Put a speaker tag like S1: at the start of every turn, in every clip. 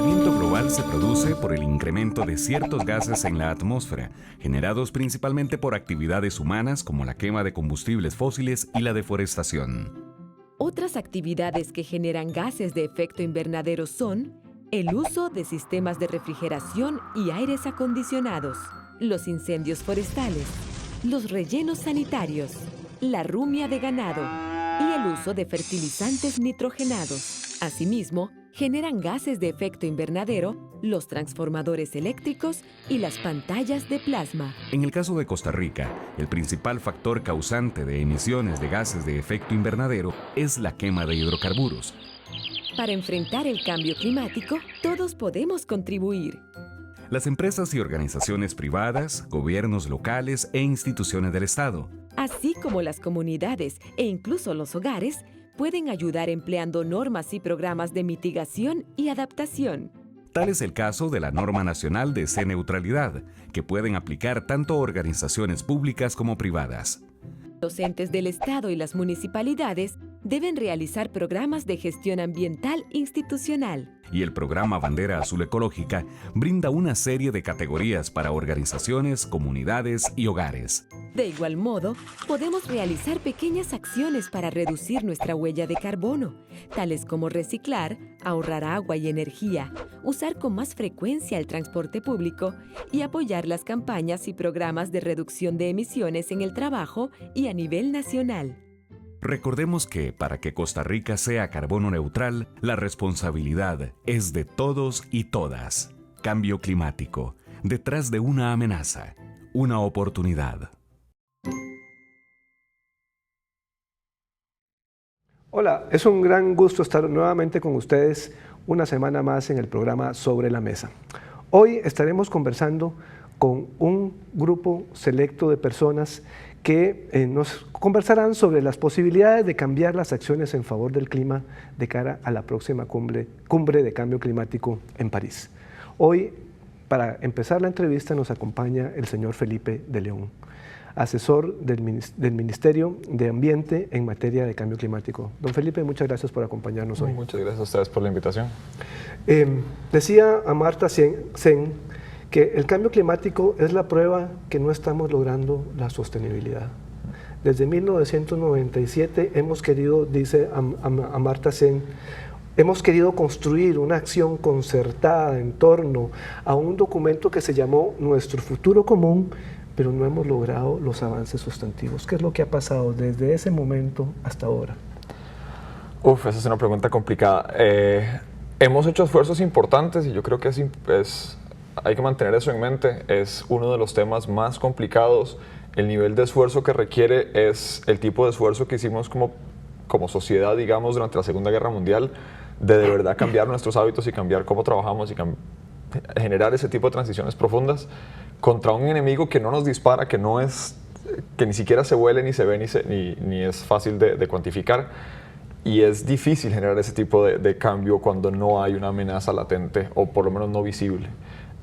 S1: calentamiento global se produce por el incremento de ciertos gases en la atmósfera, generados principalmente por actividades humanas como la quema de combustibles fósiles y la deforestación.
S2: Otras actividades que generan gases de efecto invernadero son el uso de sistemas de refrigeración y aires acondicionados, los incendios forestales, los rellenos sanitarios, la rumia de ganado y el uso de fertilizantes nitrogenados. Asimismo, generan gases de efecto invernadero los transformadores eléctricos y las pantallas de plasma.
S1: En el caso de Costa Rica, el principal factor causante de emisiones de gases de efecto invernadero es la quema de hidrocarburos.
S2: Para enfrentar el cambio climático, todos podemos contribuir.
S1: Las empresas y organizaciones privadas, gobiernos locales e instituciones del Estado,
S2: así como las comunidades e incluso los hogares, pueden ayudar empleando normas y programas de mitigación y adaptación.
S1: Tal es el caso de la Norma Nacional de C-Neutralidad, que pueden aplicar tanto organizaciones públicas como privadas.
S2: Los entes del Estado y las municipalidades deben realizar programas de gestión ambiental institucional.
S1: Y el programa Bandera Azul Ecológica brinda una serie de categorías para organizaciones, comunidades y hogares.
S2: De igual modo, podemos realizar pequeñas acciones para reducir nuestra huella de carbono, tales como reciclar, ahorrar agua y energía, usar con más frecuencia el transporte público y apoyar las campañas y programas de reducción de emisiones en el trabajo y a nivel nacional.
S1: Recordemos que para que Costa Rica sea carbono neutral, la responsabilidad es de todos y todas. Cambio climático, detrás de una amenaza, una oportunidad.
S3: Hola, es un gran gusto estar nuevamente con ustedes una semana más en el programa Sobre la Mesa. Hoy estaremos conversando con un grupo selecto de personas que nos conversarán sobre las posibilidades de cambiar las acciones en favor del clima de cara a la próxima cumbre de cambio climático en París. Hoy, para empezar la entrevista, nos acompaña el señor Felipe de León, asesor del Ministerio de Ambiente en materia de cambio climático. Don Felipe, muchas gracias por acompañarnos hoy.
S4: Muchas gracias a ustedes por la invitación.
S3: Decía Amartya Sen que el cambio climático es la prueba que no estamos logrando la sostenibilidad. Desde 1997 hemos querido, dice Amartya Sen, hemos querido construir una acción concertada en torno a un documento que se llamó Nuestro Futuro Común, pero no hemos logrado los avances sustantivos. ¿Qué es lo que ha pasado desde ese momento hasta ahora?
S4: Esa es una pregunta complicada. Hemos hecho esfuerzos importantes y yo creo que hay que mantener eso en mente. Es uno de los temas más complicados. El nivel de esfuerzo que requiere es el tipo de esfuerzo que hicimos como sociedad, digamos, durante la Segunda Guerra Mundial, de verdad cambiar nuestros hábitos y cambiar cómo trabajamos y generar ese tipo de transiciones profundas contra un enemigo que no nos dispara, que ni siquiera se huele, ni se ve, ni es fácil de cuantificar. Y es difícil generar ese tipo de cambio cuando no hay una amenaza latente o por lo menos no visible.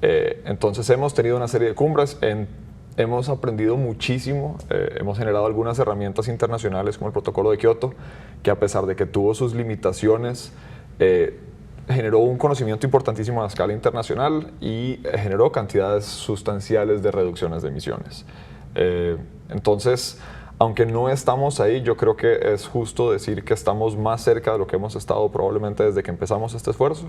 S4: Entonces hemos tenido una serie de cumbres, hemos aprendido muchísimo, hemos generado algunas herramientas internacionales como el Protocolo de Kioto, que a pesar de que tuvo sus limitaciones, generó un conocimiento importantísimo a escala internacional y generó cantidades sustanciales de reducciones de emisiones. Entonces, aunque no estamos ahí, yo creo que es justo decir que estamos más cerca de lo que hemos estado probablemente desde que empezamos este esfuerzo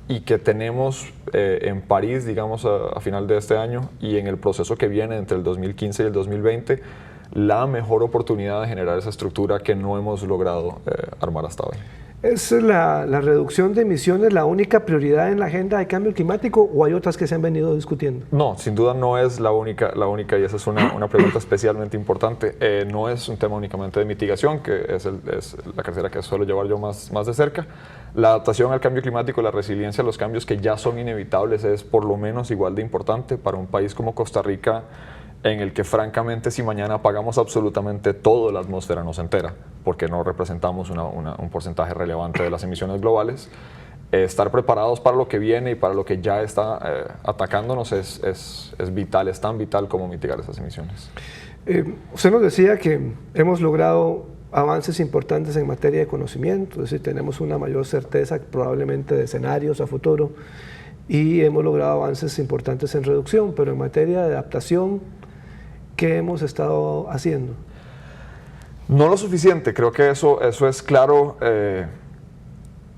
S4: y que tenemos en París, digamos, a final de este año y en el proceso que viene entre el 2015 y el 2020, la mejor oportunidad de generar esa estructura que no hemos logrado armar hasta hoy.
S3: ¿Es la reducción de emisiones la única prioridad en la agenda de cambio climático o hay otras que se han venido discutiendo?
S4: No, sin duda no es la única y esa es una pregunta especialmente importante. No es un tema únicamente de mitigación, que es la cartera que suelo llevar yo más de cerca. La adaptación al cambio climático, la resiliencia a los cambios que ya son inevitables es por lo menos igual de importante para un país como Costa Rica, en el que francamente si mañana apagamos absolutamente todo, la atmósfera no se entera, porque no representamos un porcentaje relevante de las emisiones globales. Estar preparados para lo que viene y para lo que ya está atacándonos es vital, es tan vital como mitigar esas emisiones.
S3: Usted nos decía que hemos logrado avances importantes en materia de conocimiento, es decir, tenemos una mayor certeza probablemente de escenarios a futuro y hemos logrado avances importantes en reducción, pero en materia de adaptación, ¿qué hemos estado haciendo?
S4: No lo suficiente, creo que eso es claro.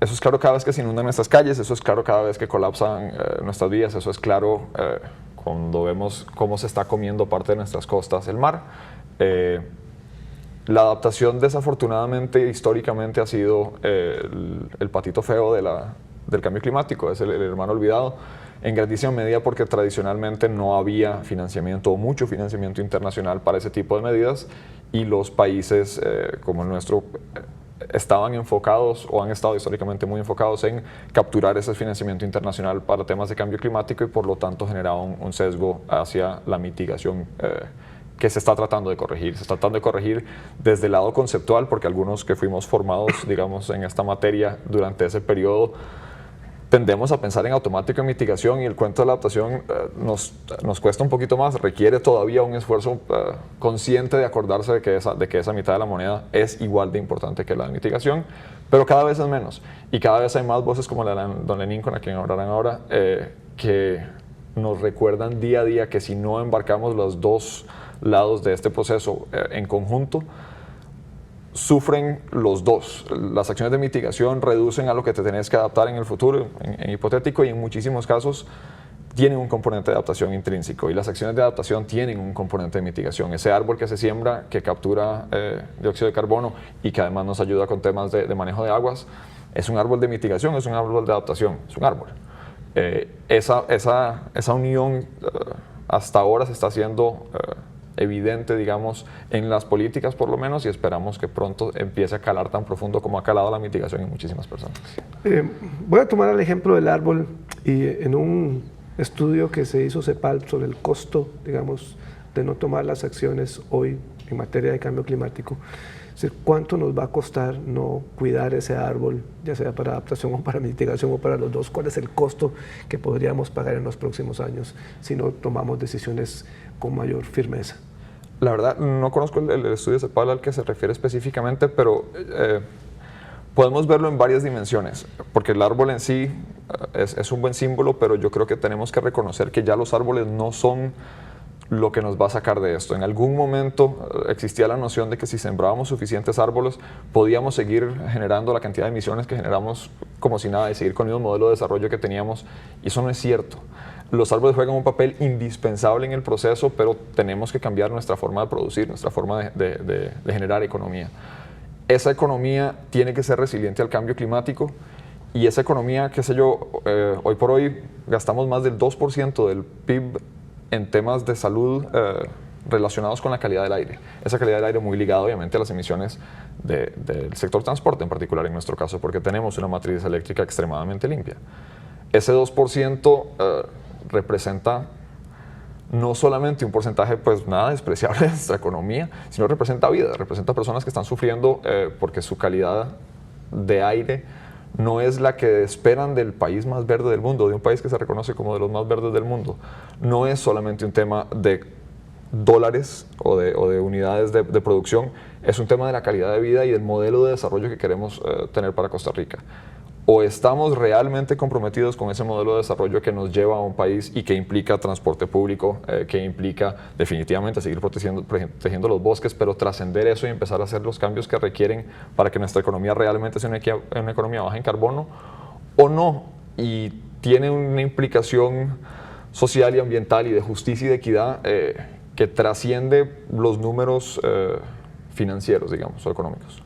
S4: Eso es claro cada vez que se inundan nuestras calles, eso es claro cada vez que colapsan nuestras vías, eso es claro cuando vemos cómo se está comiendo parte de nuestras costas el mar. La adaptación, desafortunadamente, históricamente ha sido el patito feo del cambio climático, es el hermano olvidado, en grandísima medida porque tradicionalmente no había financiamiento o mucho financiamiento internacional para ese tipo de medidas y los países como el nuestro estaban enfocados o han estado históricamente muy enfocados en capturar ese financiamiento internacional para temas de cambio climático y por lo tanto generaban un sesgo hacia la mitigación que se está tratando de corregir. Se está tratando de corregir desde el lado conceptual, porque algunos que fuimos formados, digamos, en esta materia durante ese periodo, tendemos a pensar en automático en mitigación y el cuento de la adaptación nos cuesta un poquito más, requiere todavía un esfuerzo consciente de acordarse de que esa mitad de la moneda es igual de importante que la de mitigación, pero cada vez es menos y cada vez hay más voces como la de don Lenín, con la que hablarán ahora, que nos recuerdan día a día que si no embarcamos los dos lados de este proceso en conjunto, sufren los dos. Las acciones de mitigación reducen a lo que te tenés que adaptar en el futuro, en hipotético, y en muchísimos casos tienen un componente de adaptación intrínseco y las acciones de adaptación tienen un componente de mitigación. Ese árbol que se siembra, que captura dióxido de carbono y que además nos ayuda con temas de manejo de aguas, es un árbol de mitigación, es un árbol de adaptación, es un árbol. Esa unión hasta ahora se está haciendo evidente, digamos, en las políticas por lo menos, y esperamos que pronto empiece a calar tan profundo como ha calado la mitigación en muchísimas personas.
S3: Voy a tomar el ejemplo del árbol y en un estudio que se hizo CEPAL sobre el costo, digamos, de no tomar las acciones hoy en materia de cambio climático, es decir, cuánto nos va a costar no cuidar ese árbol, ya sea para adaptación o para mitigación o para los dos, cuál es el costo que podríamos pagar en los próximos años si no tomamos decisiones con mayor firmeza.
S4: La verdad, no conozco el estudio CEPAL al que se refiere específicamente, pero podemos verlo en varias dimensiones, porque el árbol en sí es un buen símbolo, pero yo creo que tenemos que reconocer que ya los árboles no son lo que nos va a sacar de esto. En algún momento existía la noción de que si sembrábamos suficientes árboles podíamos seguir generando la cantidad de emisiones que generamos como si nada y seguir con el mismo modelo de desarrollo que teníamos, y eso no es cierto. Los árboles juegan un papel indispensable en el proceso, pero tenemos que cambiar nuestra forma de producir, nuestra forma de generar economía. Esa economía tiene que ser resiliente al cambio climático y esa economía, qué sé yo, hoy por hoy gastamos más del 2% del PIB en temas de salud relacionados con la calidad del aire. Esa calidad del aire muy ligada obviamente a las emisiones del sector transporte en particular en nuestro caso, porque tenemos una matriz eléctrica extremadamente limpia. Ese 2% representa no solamente un porcentaje pues nada despreciable de nuestra economía, sino representa vida, representa personas que están sufriendo porque su calidad de aire no es la que esperan del país más verde del mundo, de un país que se reconoce como de los más verdes del mundo. No es solamente un tema de dólares o de unidades de producción, es un tema de la calidad de vida y del modelo de desarrollo que queremos tener para Costa Rica. O estamos realmente comprometidos con ese modelo de desarrollo que nos lleva a un país y que implica transporte público, que implica definitivamente seguir protegiendo los bosques, pero trascender eso y empezar a hacer los cambios que requieren para que nuestra economía realmente sea una economía baja en carbono, o no, y tiene una implicación social y ambiental y de justicia y de equidad que trasciende los números financieros, digamos, o económicos.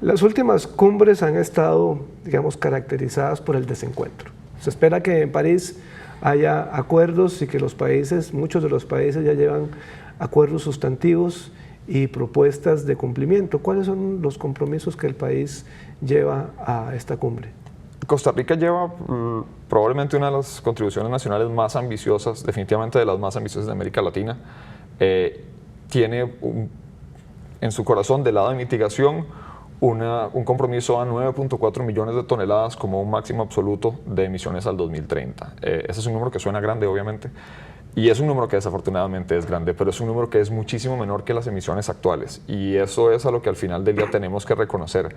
S3: Las últimas cumbres han estado, digamos, caracterizadas por el desencuentro. Se espera que en París haya acuerdos y que los países, muchos de los países ya llevan acuerdos sustantivos y propuestas de cumplimiento. ¿Cuáles son los compromisos que el país lleva a esta cumbre?
S4: Costa Rica lleva probablemente una de las contribuciones nacionales más ambiciosas, definitivamente de las más ambiciosas de América Latina. Tiene en su corazón, del lado de mitigación, un compromiso a 9.4 millones de toneladas como un máximo absoluto de emisiones al 2030. Ese es un número que suena grande, obviamente, Y es un número que desafortunadamente es grande, pero es un número que es muchísimo menor que las emisiones actuales. Y eso es a lo que al final del día tenemos que reconocer.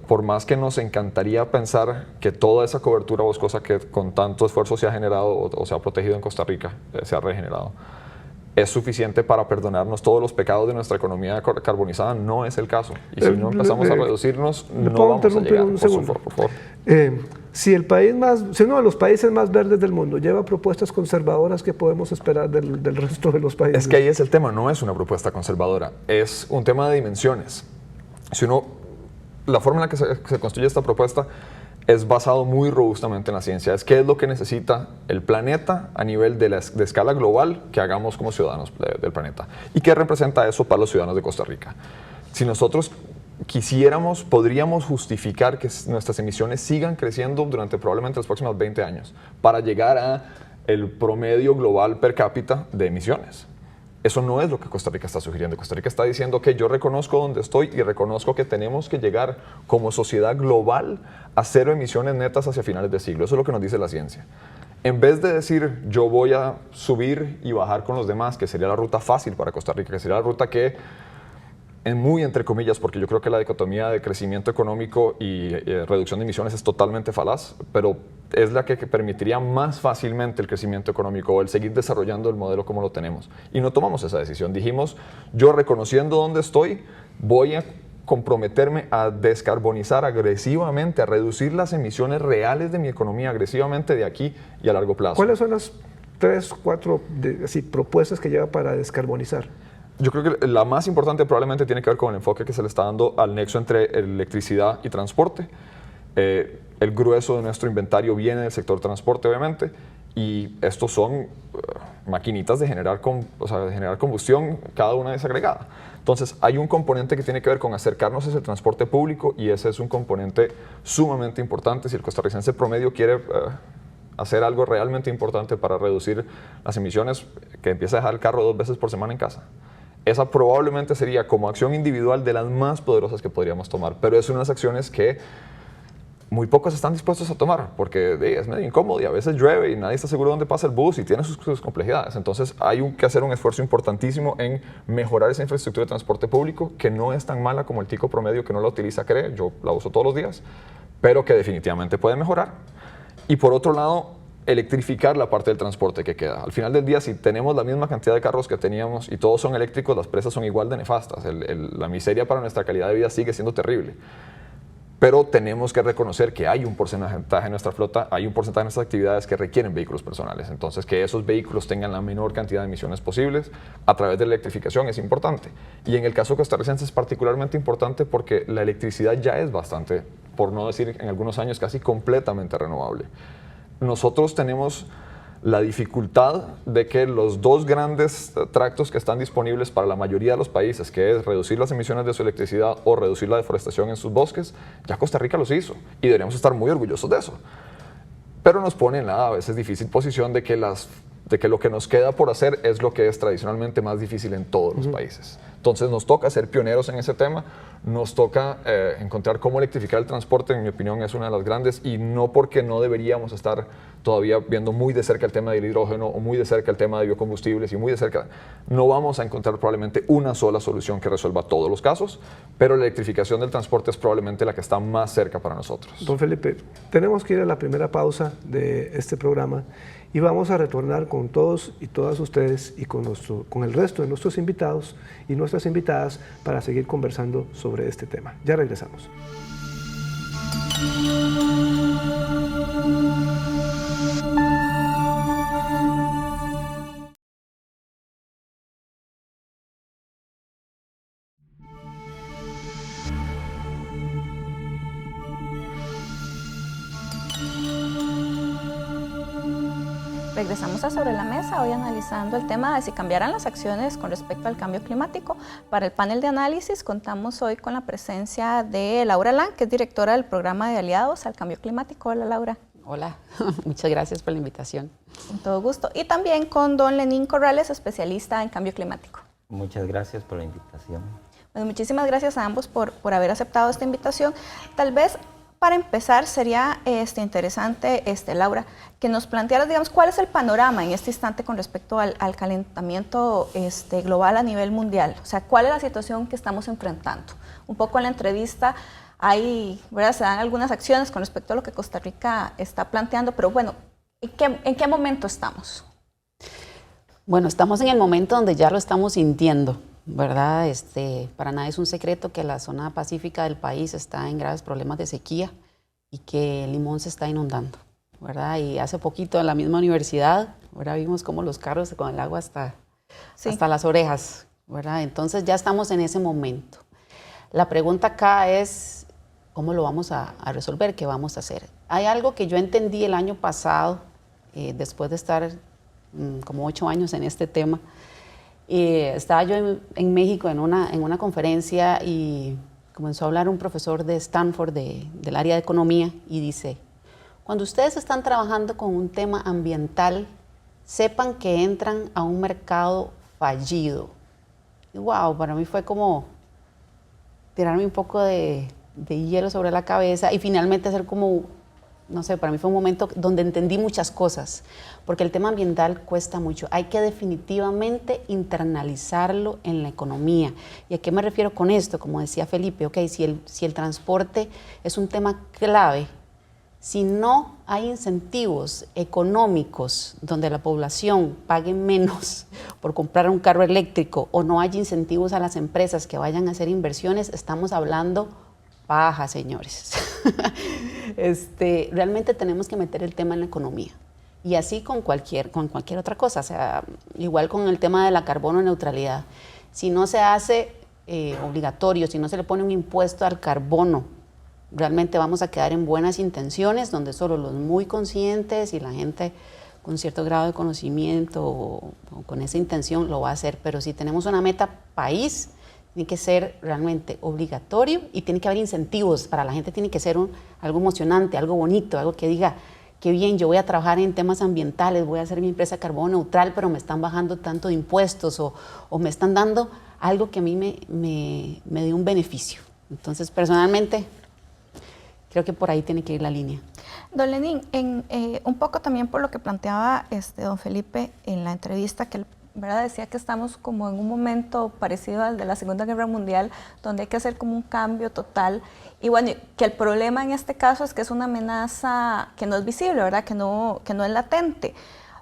S4: Por más que nos encantaría pensar que toda esa cobertura boscosa que con tanto esfuerzo se ha generado o se ha protegido en Costa Rica, se ha regenerado, es suficiente para perdonarnos todos los pecados de nuestra economía carbonizada, no es el caso. Y si no empezamos a reducirnos, no vamos a llegar.
S3: Un segundo?
S4: Por favor.
S3: Si uno de los países más verdes del mundo lleva propuestas conservadoras, ¿qué podemos esperar del resto de los países?
S4: Es que ahí es el tema, no es una propuesta conservadora, es un tema de dimensiones. La forma en la que se construye esta propuesta es basado muy robustamente en la ciencia. Es qué es lo que necesita el planeta a nivel de escala global que hagamos como ciudadanos del planeta. ¿Y qué representa eso para los ciudadanos de Costa Rica? Si nosotros quisiéramos, podríamos justificar que nuestras emisiones sigan creciendo durante probablemente los próximos 20 años para llegar a el promedio global per cápita de emisiones. Eso no es lo que Costa Rica está sugiriendo. Costa Rica está diciendo que yo reconozco dónde estoy y reconozco que tenemos que llegar como sociedad global a 0 emisiones netas hacia finales de siglo. Eso es lo que nos dice la ciencia. En vez de decir yo voy a subir y bajar con los demás, que sería la ruta fácil para Costa Rica, que sería la ruta que, muy entre comillas, porque yo creo que la dicotomía de crecimiento económico y reducción de emisiones es totalmente falaz, pero es la que permitiría más fácilmente el crecimiento económico o el seguir desarrollando el modelo como lo tenemos. Y no tomamos esa decisión. Dijimos, yo reconociendo dónde estoy, voy a comprometerme a descarbonizar agresivamente, a reducir las emisiones reales de mi economía agresivamente de aquí y a largo plazo.
S3: ¿Cuáles son las 3, 4 propuestas que lleva para descarbonizar?
S4: Yo creo que la más importante probablemente tiene que ver con el enfoque que se le está dando al nexo entre electricidad y transporte. El grueso de nuestro inventario viene del sector transporte, obviamente, y estos son maquinitas de generar combustión, cada una desagregada. Entonces, hay un componente que tiene que ver con acercarnos a ese transporte público y ese es un componente sumamente importante. Si el costarricense promedio quiere hacer algo realmente importante para reducir las emisiones, que empiece a dejar el carro 2 veces por semana en casa. Esa probablemente sería como acción individual de las más poderosas que podríamos tomar, pero es unas acciones que muy pocos están dispuestos a tomar porque es medio incómodo y a veces llueve y nadie está seguro dónde pasa el bus y tiene sus complejidades. Entonces hay que hacer un esfuerzo importantísimo en mejorar esa infraestructura de transporte público que no es tan mala como el tico promedio que no la utiliza cree, yo la uso todos los días, pero que definitivamente puede mejorar. Y por otro lado, electrificar la parte del transporte que queda. Al final del día, si tenemos la misma cantidad de carros que teníamos y todos son eléctricos, las presas son igual de nefastas. La miseria para nuestra calidad de vida sigue siendo terrible. Pero tenemos que reconocer que hay un porcentaje de nuestra flota, hay un porcentaje de nuestras actividades que requieren vehículos personales. Entonces, que esos vehículos tengan la menor cantidad de emisiones posibles a través de la electrificación es importante. Y en el caso costarricense es particularmente importante porque la electricidad ya es bastante, por no decir en algunos años, casi completamente renovable. Nosotros tenemos la dificultad de que los 2 grandes tractos que están disponibles para la mayoría de los países, que es reducir las emisiones de su electricidad o reducir la deforestación en sus bosques, ya Costa Rica los hizo y deberíamos estar muy orgullosos de eso. Pero nos pone en la a veces difícil posición de que lo que nos queda por hacer es lo que es tradicionalmente más difícil en todos los países. Entonces nos toca ser pioneros en ese tema, nos toca encontrar cómo electrificar el transporte, en mi opinión es una de las grandes, y no porque no deberíamos estar todavía viendo muy de cerca el tema del hidrógeno o muy de cerca el tema de biocombustibles y muy de cerca, no vamos a encontrar probablemente una sola solución que resuelva todos los casos, pero la electrificación del transporte es probablemente la que está más cerca para nosotros.
S3: Don Felipe, tenemos que ir a la primera pausa de este programa y vamos a retornar con todos y todas ustedes y con el resto de nuestros invitados y nuestras invitadas para seguir conversando sobre este tema. Ya regresamos.
S5: Regresamos a Sobre la Mesa, hoy analizando el tema de si cambiarán las acciones con respecto al cambio climático. Para el panel de análisis contamos hoy con la presencia de Laura Lang, que es directora del programa de aliados al cambio climático. Hola, Laura.
S6: Hola, muchas gracias por la invitación.
S5: Con todo gusto. Y también con don Lenín Corrales, especialista en cambio climático.
S7: Muchas gracias por la invitación.
S5: Bueno, muchísimas gracias a ambos por haber aceptado esta invitación. Tal vez para empezar, sería interesante, Laura, que nos plantearas, digamos, cuál es el panorama en este instante con respecto al calentamiento global a nivel mundial. O sea, cuál es la situación que estamos enfrentando. Un poco en la entrevista ¿verdad? Se dan algunas acciones con respecto a lo que Costa Rica está planteando, pero bueno, ¿en qué momento estamos?
S6: Bueno, estamos en el momento donde ya lo estamos sintiendo, ¿verdad? Para nadie es un secreto que la zona pacífica del país está en graves problemas de sequía y que Limón se está inundando, ¿verdad? Y hace poquito en la misma universidad, ¿verdad? Vimos cómo los carros con el agua hasta las orejas, ¿verdad? Entonces ya estamos en ese momento. La pregunta acá es, ¿cómo lo vamos a resolver? ¿Qué vamos a hacer? Hay algo que yo entendí el año pasado, después de estar como 8 años en este tema. Estaba yo en México en una conferencia y comenzó a hablar un profesor de Stanford del área de economía y dice, cuando ustedes están trabajando con un tema ambiental, sepan que entran a un mercado fallido. Y wow, para mí fue como tirarme un poco de hielo sobre la cabeza y finalmente hacer como, no sé, para mí fue un momento donde entendí muchas cosas, porque el tema ambiental cuesta mucho. Hay que definitivamente internalizarlo en la economía. ¿Y a qué me refiero con esto? Como decía Felipe, ok, si el transporte es un tema clave, si no hay incentivos económicos donde la población pague menos por comprar un carro eléctrico o no hay incentivos a las empresas que vayan a hacer inversiones, estamos hablando paja, señores. Realmente tenemos que meter el tema en la economía. Y así con cualquier otra cosa, o sea, igual con el tema de la carbono neutralidad. Si no se hace obligatorio, si no se le pone un impuesto al carbono, realmente vamos a quedar en buenas intenciones, donde solo los muy conscientes y la gente con cierto grado de conocimiento o con esa intención lo va a hacer. Pero si tenemos una meta país, tiene que ser realmente obligatorio y tiene que haber incentivos para la gente, tiene que ser algo emocionante, algo bonito, algo que diga, qué bien, yo voy a trabajar en temas ambientales, voy a hacer mi empresa carbono neutral, pero me están bajando tanto de impuestos o me están dando algo que a mí me dé un beneficio. Entonces, personalmente, creo que por ahí tiene que ir la línea.
S5: Don Lenín, un poco también por lo que planteaba don Felipe en la entrevista, que él, ¿verdad?, decía que estamos como en un momento parecido al de la Segunda Guerra Mundial, donde hay que hacer como un cambio total. Y bueno, que el problema en este caso es que es una amenaza que no es visible, ¿verdad?, que no es latente.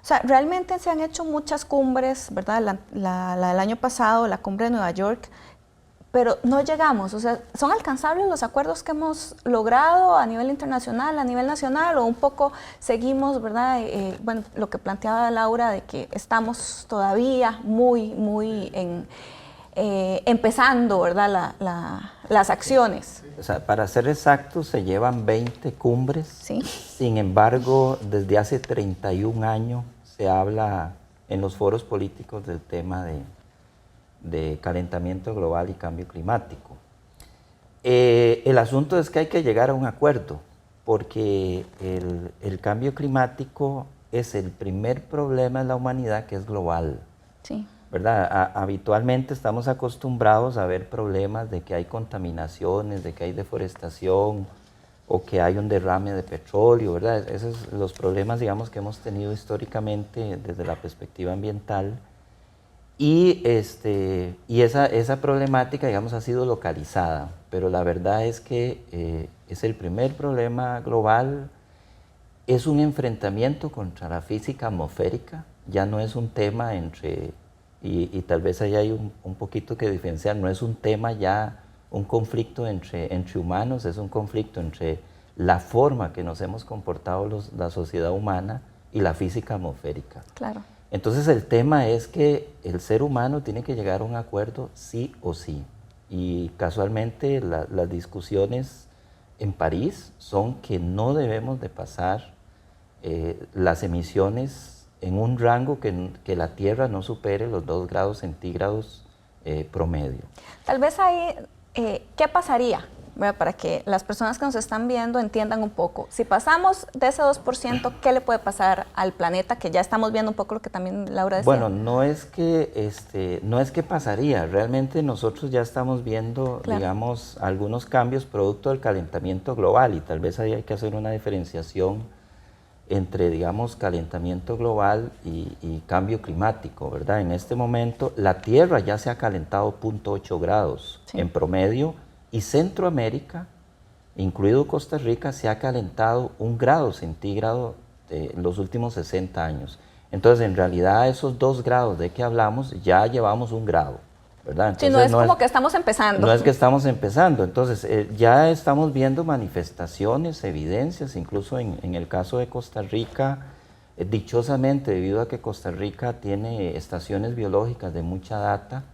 S5: O sea, realmente se han hecho muchas cumbres, ¿verdad?, la del año pasado, la cumbre de Nueva York, pero no llegamos. O sea, ¿son alcanzables los acuerdos que hemos logrado a nivel internacional, a nivel nacional, o un poco seguimos, ¿verdad? Bueno, lo que planteaba Laura, de que estamos todavía muy empezando, ¿verdad?, las acciones.
S7: O sea, para ser exactos, se llevan 20 cumbres.
S5: ¿Sí?
S7: Sin embargo, desde hace 31 años se habla en los foros políticos del tema de calentamiento global y cambio climático. El asunto es que hay que llegar a un acuerdo, porque el cambio climático es el primer problema de la humanidad que es global.
S5: Sí.
S7: ¿Verdad? Habitualmente estamos acostumbrados a ver problemas de que hay contaminaciones, de que hay deforestación o que hay un derrame de petróleo, ¿verdad? Esos son los problemas, digamos, que hemos tenido históricamente desde la perspectiva ambiental. Y esa problemática, digamos, ha sido localizada, pero la verdad es que es el primer problema global, es un enfrentamiento contra la física atmosférica, ya no es un tema entre, y tal vez ahí hay un poquito que diferenciar, no es un tema ya, un conflicto entre humanos, es un conflicto entre la forma que nos hemos comportado la sociedad humana y la física atmosférica.
S5: Claro.
S7: Entonces el tema es que el ser humano tiene que llegar a un acuerdo sí o sí. Y casualmente las discusiones en París son que no debemos de pasar las emisiones en un rango que la Tierra no supere los 2 grados centígrados promedio.
S5: Tal vez ahí, ¿qué pasaría ¿verdad? Para que las personas que nos están viendo entiendan un poco. Si pasamos de ese 2%, ¿qué le puede pasar al planeta? Que ya estamos viendo un poco lo que también Laura decía.
S7: Bueno, no es que pasaría, realmente nosotros ya estamos viendo,
S5: claro,
S7: digamos, algunos cambios producto del calentamiento global, y tal vez ahí hay que hacer una diferenciación entre, digamos, calentamiento global y cambio climático, ¿verdad? En este momento la Tierra ya se ha calentado 0.8 grados en promedio, y Centroamérica, incluido Costa Rica, se ha calentado 1 grado centígrado en los últimos 60 años. Entonces, en realidad, esos 2 grados de que hablamos, ya llevamos 1 grado, ¿verdad? Entonces,
S5: sí, no es como que estamos empezando.
S7: No es que estamos empezando. Entonces, ya estamos viendo manifestaciones, evidencias, incluso en el caso de Costa Rica, dichosamente, debido a que Costa Rica tiene estaciones biológicas de mucha data,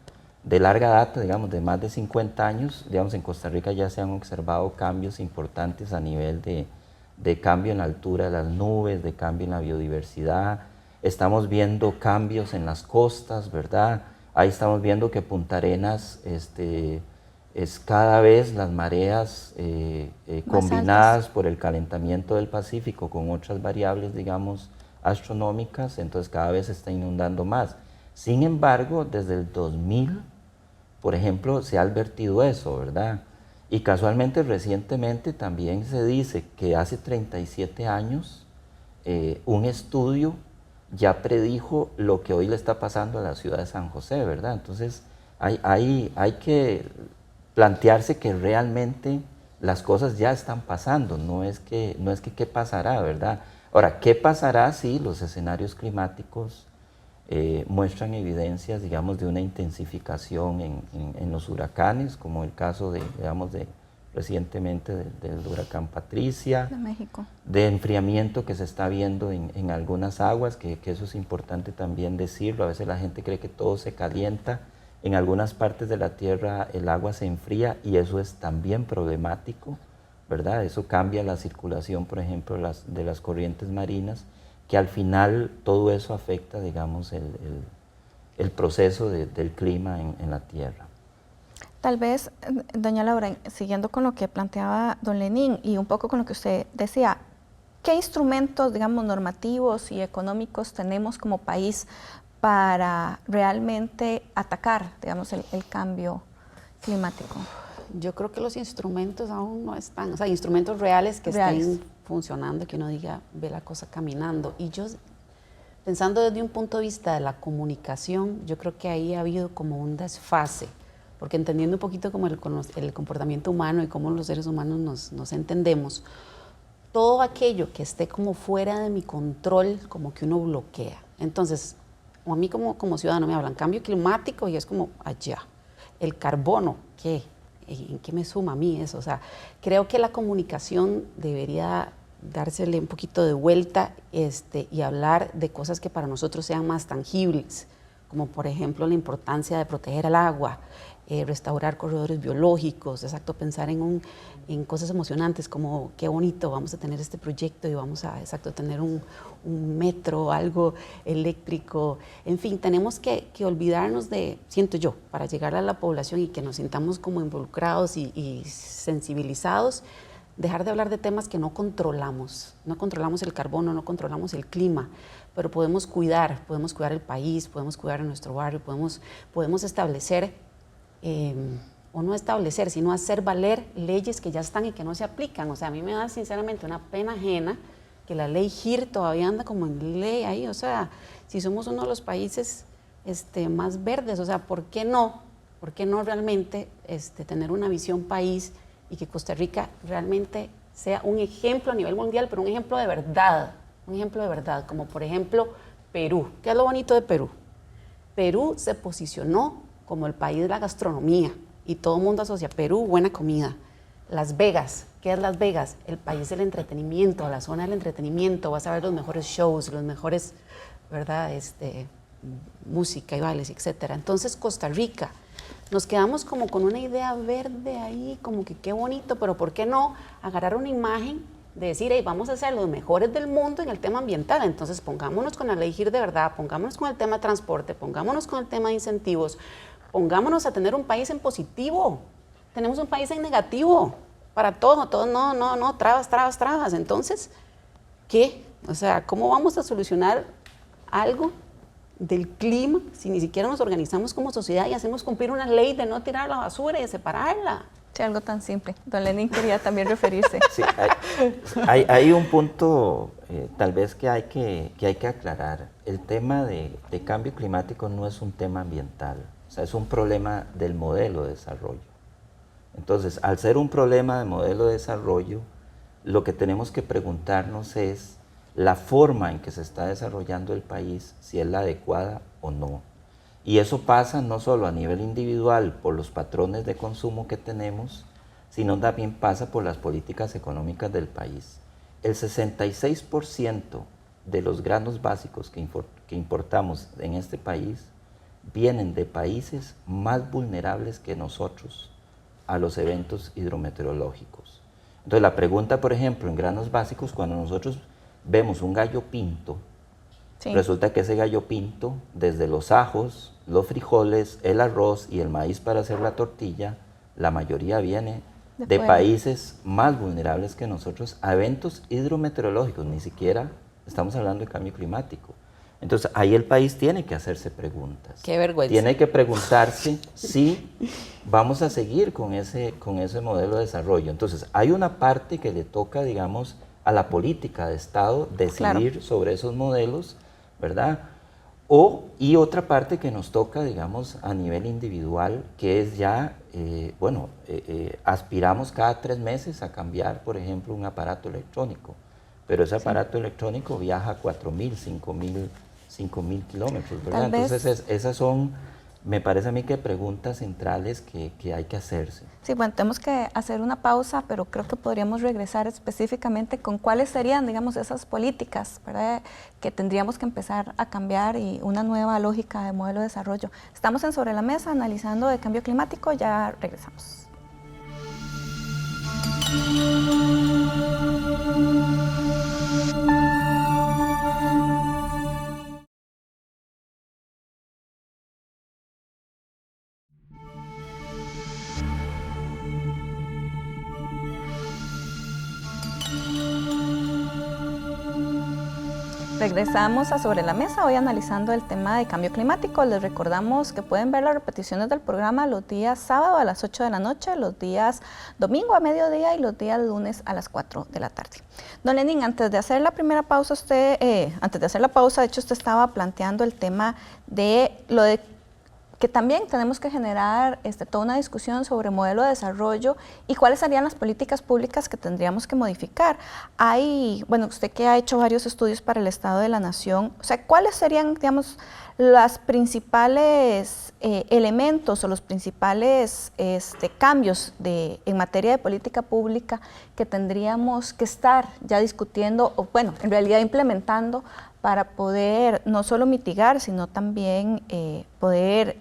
S7: de larga data, digamos, de más de 50 años, digamos, en Costa Rica ya se han observado cambios importantes a nivel de cambio en la altura de las nubes, de cambio en la biodiversidad. Estamos viendo cambios en las costas, ¿verdad? Ahí estamos viendo que Punta Arenas es cada vez las mareas combinadas altas por el calentamiento del Pacífico con otras variables, digamos, astronómicas, entonces cada vez se está inundando más. Sin embargo, desde el 2000, por ejemplo, se ha advertido eso, ¿verdad? Y casualmente, recientemente también se dice que hace 37 años un estudio ya predijo lo que hoy le está pasando a la ciudad de San José, ¿verdad? Entonces, hay que plantearse que realmente las cosas ya están pasando, no es que qué pasará, ¿verdad? Ahora, ¿qué pasará si los escenarios climáticos muestran evidencias, digamos, de una intensificación en los huracanes, como el caso recientemente del huracán Patricia,
S5: de México,
S7: de enfriamiento que se está viendo en algunas aguas, que eso es importante también decirlo. A veces la gente cree que todo se calienta, en algunas partes de la Tierra el agua se enfría y eso es también problemático, ¿verdad? Eso cambia la circulación, por ejemplo, de las corrientes marinas, que al final todo eso afecta, digamos, el proceso del clima en la Tierra.
S5: Tal vez, doña Laura, siguiendo con lo que planteaba don Lenín y un poco con lo que usted decía, ¿qué instrumentos, digamos, normativos y económicos tenemos como país para realmente atacar, digamos, el cambio climático?
S6: Yo creo que los instrumentos aún no están, o sea, instrumentos reales que estén funcionando, que uno diga, ve la cosa caminando. Y yo, pensando desde un punto de vista de la comunicación, yo creo que ahí ha habido como un desfase, porque entendiendo un poquito como el comportamiento humano y cómo los seres humanos nos entendemos, todo aquello que esté como fuera de mi control, como que uno bloquea. Entonces, a mí como ciudadano me hablan cambio climático y es como allá. El carbono, ¿qué? ¿En qué me suma a mí eso? O sea, creo que la comunicación debería dársele un poquito de vuelta y hablar de cosas que para nosotros sean más tangibles, como por ejemplo la importancia de proteger el agua, restaurar corredores biológicos, exacto, pensar en cosas emocionantes como qué bonito, vamos a tener este proyecto y vamos a, exacto, tener un metro, algo eléctrico, en fin, tenemos que olvidarnos de, siento yo, para llegar a la población y que nos sintamos como involucrados y sensibilizados, dejar de hablar de temas que no controlamos el carbono, no controlamos el clima, pero podemos cuidar el país, podemos cuidar a nuestro barrio, podemos establecer, o no establecer, sino hacer valer leyes que ya están y que no se aplican. O sea, a mí me da sinceramente una pena ajena que la ley GIR todavía anda como en ley ahí. O sea, si somos uno de los países más verdes, o sea, ¿por qué no realmente tener una visión país y que Costa Rica realmente sea un ejemplo a nivel mundial, pero un ejemplo de verdad, como por ejemplo Perú? ¿Qué es lo bonito de Perú? Perú se posicionó como el país de la gastronomía y todo el mundo asocia Perú, buena comida. Las Vegas, ¿qué es Las Vegas? El país del entretenimiento, la zona del entretenimiento, vas a ver los mejores shows, los mejores, ¿verdad? Música y bailes, etcétera. Entonces Costa Rica, nos quedamos como con una idea verde ahí, como que qué bonito, pero ¿por qué no agarrar una imagen de decir, hey, vamos a ser los mejores del mundo en el tema ambiental? Entonces pongámonos con la ley GIR de verdad, pongámonos con el tema de transporte, pongámonos con el tema de incentivos, pongámonos a tener un país en positivo. Tenemos un país en negativo. para todo, no, trabas. Entonces, ¿qué? O sea, ¿cómo vamos a solucionar algo del clima si ni siquiera nos organizamos como sociedad y hacemos cumplir una ley de no tirar la basura y de separarla?
S5: Sí, algo tan simple. Don Lenín quería también referirse.
S7: Sí, hay un punto tal vez que hay que aclarar. El tema de cambio climático no es un tema ambiental, o sea, es un problema del modelo de desarrollo. Entonces, al ser un problema de modelo de desarrollo, lo que tenemos que preguntarnos es la forma en que se está desarrollando el país, si es la adecuada o no. Y eso pasa no solo a nivel individual por los patrones de consumo que tenemos, sino también pasa por las políticas económicas del país. El 66% de los granos básicos que importamos en este país vienen de países más vulnerables que nosotros a los eventos hidrometeorológicos. Entonces la pregunta, por ejemplo, en granos básicos, cuando nosotros vemos un gallo pinto, sí, resulta que ese gallo pinto, desde los ajos, los frijoles, el arroz y el maíz para hacer la tortilla, la mayoría viene de países más vulnerables que nosotros a eventos hidrometeorológicos, ni siquiera estamos hablando de cambio climático. Entonces ahí el país tiene que hacerse preguntas.
S6: Qué vergüenza.
S7: Tiene que preguntarse si vamos a seguir con ese modelo de desarrollo. Entonces hay una parte que le toca, digamos, a la política de Estado decidir, claro, sobre esos modelos, ¿verdad? Y otra parte que nos toca, digamos, a nivel individual, que es ya, aspiramos cada 3 meses a cambiar, por ejemplo, un aparato electrónico, pero ese aparato electrónico viaja 4.000, 5.000 kilómetros, ¿verdad? Entonces esas son, me parece a mí, que preguntas centrales que hay que hacerse.
S5: Sí, bueno, tenemos que hacer una pausa, pero creo que podríamos regresar específicamente con cuáles serían, digamos, esas políticas, ¿verdad?, que tendríamos que empezar a cambiar y una nueva lógica de modelo de desarrollo. Estamos en Sobre la Mesa analizando el cambio climático, ya regresamos. Regresamos a Sobre la Mesa, hoy analizando el tema de cambio climático. Les recordamos que pueden ver las repeticiones del programa los días sábado a las 8 de la noche, los días domingo a mediodía y los días lunes a las 4 de la tarde. Don Lenín, antes de hacer la primera pausa, de hecho usted estaba planteando el tema de lo de que también tenemos que generar toda una discusión sobre modelo de desarrollo y cuáles serían las políticas públicas que tendríamos que modificar. Bueno, usted que ha hecho varios estudios para el Estado de la Nación, o sea, ¿cuáles serían, digamos, los principales elementos o los principales cambios en materia de política pública que tendríamos que estar ya discutiendo o, bueno, en realidad implementando para poder no solo mitigar, sino también poder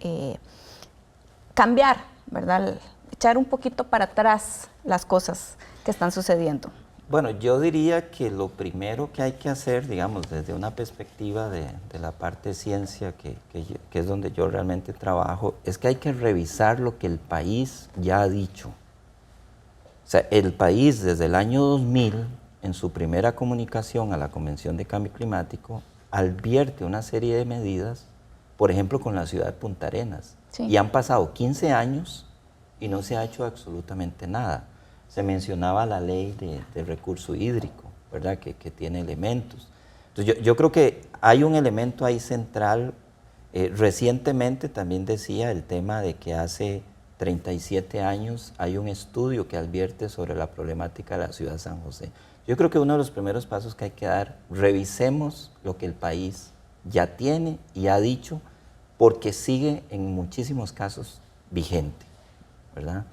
S5: cambiar, ¿verdad?, echar un poquito para atrás las cosas que están sucediendo?
S7: Bueno, yo diría que lo primero que hay que hacer, digamos, desde una perspectiva de la parte de ciencia, que es donde yo realmente trabajo, es que hay que revisar lo que el país ya ha dicho. O sea, el país desde el año 2000, en su primera comunicación a la Convención de Cambio Climático, advierte una serie de medidas, por ejemplo, con la ciudad de Punta Arenas. Sí. Y han pasado 15 años y no se ha hecho absolutamente nada. Se mencionaba la ley de recurso hídrico, ¿verdad?, que tiene elementos. Entonces yo creo que hay un elemento ahí central. Recientemente también decía el tema de que hace 37 años hay un estudio que advierte sobre la problemática de la ciudad de San José. Yo creo que uno de los primeros pasos que hay que dar, revisemos lo que el país ya tiene y ha dicho, porque sigue en muchísimos casos vigente, ¿verdad?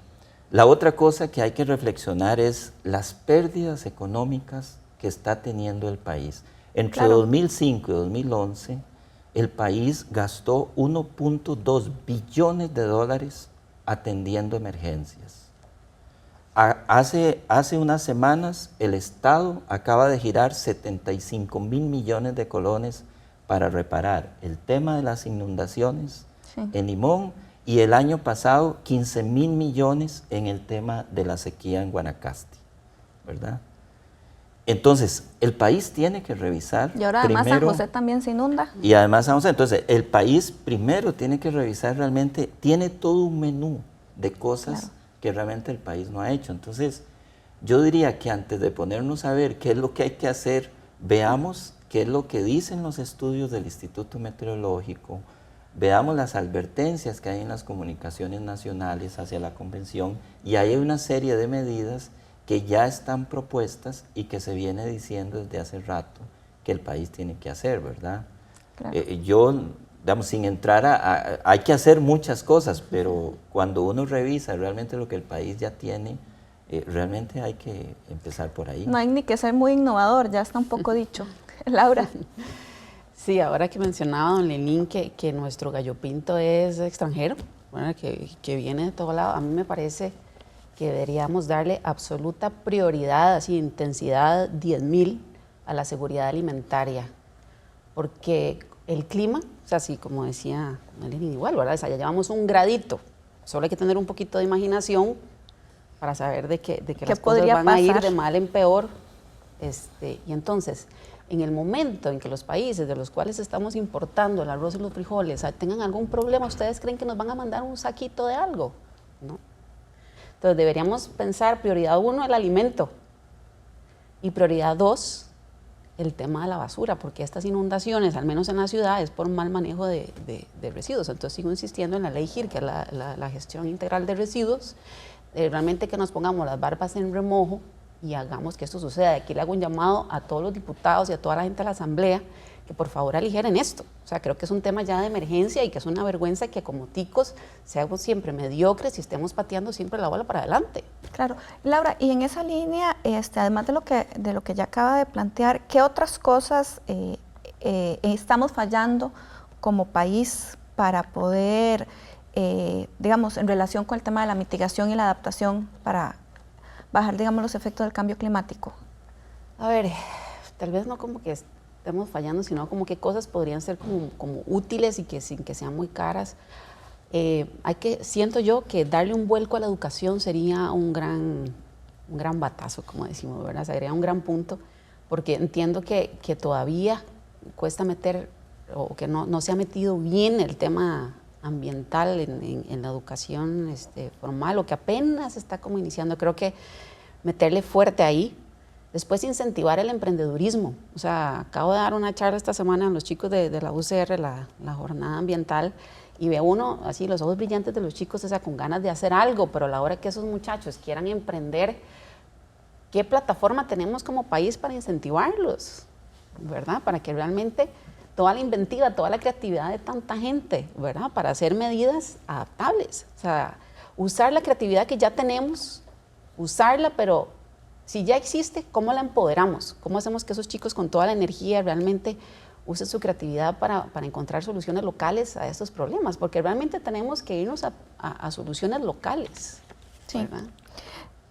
S7: La otra cosa que hay que reflexionar es las pérdidas económicas que está teniendo el país. Entre 2005 y 2011, el país gastó 1.2 billones de dólares atendiendo emergencias. Hace unas semanas, el Estado acaba de girar 75.000 millones de colones para reparar el tema de las inundaciones, sí, en Limón y el año pasado 15.000 millones en el tema de la sequía en Guanacaste, ¿verdad? Entonces, el país tiene que revisar.
S5: Y ahora además
S7: primero,
S5: San José también se inunda.
S7: Y además San José, entonces el país primero tiene que revisar realmente, tiene todo un menú de cosas
S5: Claro.
S7: que realmente el país no ha hecho. Entonces, yo diría que antes de ponernos a ver qué es lo que hay que hacer, veamos qué es lo que dicen los estudios del Instituto Meteorológico, veamos las advertencias que hay en las comunicaciones nacionales hacia la convención, y hay una serie de medidas que ya están propuestas y que se viene diciendo desde hace rato que el país tiene que hacer, ¿verdad?
S5: Claro.
S7: Yo, digamos, sin entrar hay que hacer muchas cosas, pero cuando uno revisa realmente lo que el país ya tiene, realmente hay que empezar por ahí.
S5: No hay ni que ser muy innovador, ya está un poco dicho. Laura.
S6: Sí, ahora que mencionaba don Lenín que nuestro gallo pinto es extranjero, bueno, que viene de todo lado, a mí me parece que deberíamos darle absoluta prioridad, así intensidad 10.000 a la seguridad alimentaria, porque el clima, o sea, así como decía don Lenín, igual, ¿verdad? O sea, ya llevamos un gradito, solo hay que tener un poquito de imaginación para saber de que las cosas van a ir de mal en peor, y entonces, en el momento en que los países de los cuales estamos importando el arroz y los frijoles tengan algún problema, ¿ustedes creen que nos van a mandar un saquito de algo? ¿No? Entonces deberíamos pensar, prioridad 1, el alimento, y prioridad 2, el tema de la basura, porque estas inundaciones, al menos en la ciudad, es por un mal manejo de residuos. Entonces sigo insistiendo en la ley GIR, que es la gestión integral de residuos, realmente que nos pongamos las barbas en remojo y hagamos que esto suceda. Aquí le hago un llamado a todos los diputados y a toda la gente de la Asamblea que por favor aligeren esto. O sea, creo que es un tema ya de emergencia y que es una vergüenza que como ticos seamos siempre mediocres y estemos pateando siempre la bola para adelante.
S5: Claro. Laura, y en esa línea, además de lo que ya acaba de plantear, ¿qué otras cosas estamos fallando como país para poder, digamos, en relación con el tema de la mitigación y la adaptación para bajar, digamos, los efectos del cambio climático?
S6: A ver, tal vez no como que estemos fallando, sino como que cosas podrían ser como útiles y que sin que sean muy caras. Siento yo que darle un vuelco a la educación sería un gran batazo, como decimos, ¿verdad? Sería un gran punto, porque entiendo que todavía cuesta meter, o que no se ha metido bien el tema ambiental en la educación formal, o que apenas está como iniciando. Creo que meterle fuerte ahí. Después incentivar el emprendedurismo. O sea, acabo de dar una charla esta semana a los chicos de la UCR, la jornada ambiental, y ve uno así los ojos brillantes de los chicos, o sea, con ganas de hacer algo, pero a la hora que esos muchachos quieran emprender, ¿qué plataforma tenemos como país para incentivarlos? ¿Verdad? Para que realmente toda la inventiva, toda la creatividad de tanta gente, ¿verdad? Para hacer medidas adaptables. O sea, usar la creatividad que ya tenemos, usarla, pero si ya existe, ¿cómo la empoderamos? ¿Cómo hacemos que esos chicos con toda la energía realmente usen su creatividad para encontrar soluciones locales a estos problemas? Porque realmente tenemos que irnos a soluciones locales.
S5: Sí.
S6: ¿Verdad?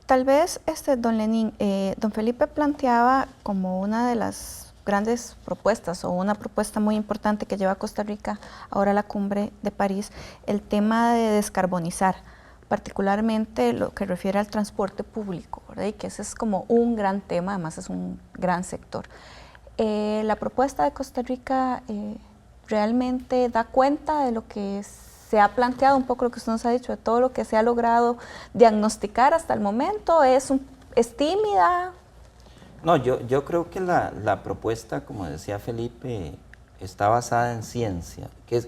S5: Tal vez, don Lenín, don Felipe planteaba como una de las grandes propuestas o una propuesta muy importante que lleva Costa Rica ahora a la cumbre de París, el tema de descarbonizar, particularmente lo que refiere al transporte público, ¿verdad? Y que ese es como un gran tema, además es un gran sector. La propuesta de Costa Rica realmente da cuenta de lo que se ha planteado, un poco lo que usted nos ha dicho, de todo lo que se ha logrado diagnosticar hasta el momento. ¿Es tímida?
S7: No, yo creo que la propuesta, como decía Felipe, está basada en ciencia. ¿Qué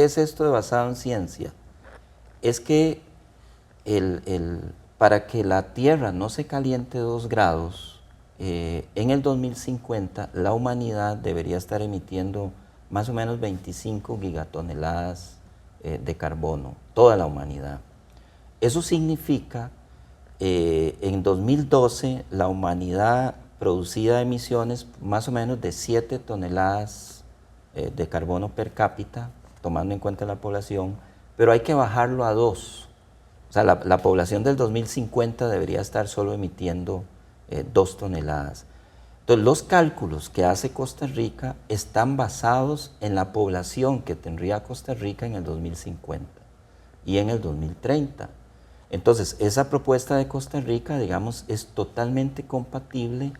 S7: es esto de basado en ciencia? Es que para que la Tierra no se caliente 2 grados, en el 2050 la humanidad debería estar emitiendo más o menos 25 gigatoneladas de carbono, toda la humanidad. Eso significa, en 2012 la humanidad producía emisiones más o menos de 7 toneladas de carbono per cápita, tomando en cuenta la población, pero hay que bajarlo a 2. O sea, la población del 2050 debería estar solo emitiendo 2 toneladas. Entonces, los cálculos que hace Costa Rica están basados en la población que tendría Costa Rica en el 2050. y en el 2030. Entonces, esa propuesta de Costa Rica, digamos, es totalmente compatible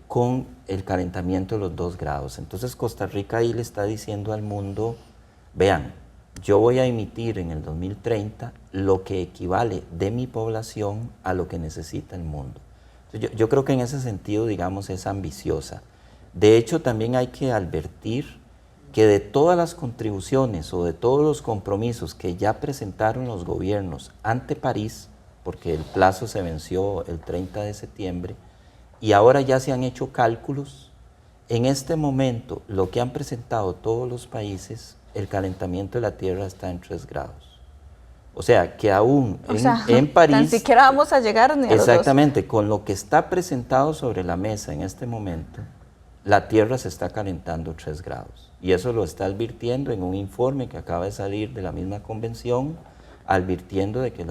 S7: con el calentamiento de los 2 grados. Entonces, Costa Rica ahí le está diciendo al mundo, vean, yo voy a emitir en el 2030 lo que equivale de mi población a lo que necesita el mundo. Entonces, yo creo que en ese sentido, digamos, es ambiciosa. De hecho, también hay que advertir que de todas las contribuciones o de todos los compromisos que ya presentaron los gobiernos ante París, porque el plazo se venció el 30 de septiembre, y ahora ya se han hecho cálculos, en este momento lo que han presentado todos los países, el calentamiento de la Tierra está en 3 grados. O sea, que aún en París...
S5: Ni siquiera vamos a llegar ni a los 2.
S7: Exactamente, con lo que está presentado sobre la mesa en este momento, la Tierra se está calentando 3 grados. Y eso lo está advirtiendo en un informe que acaba de salir de la misma convención, advirtiendo de que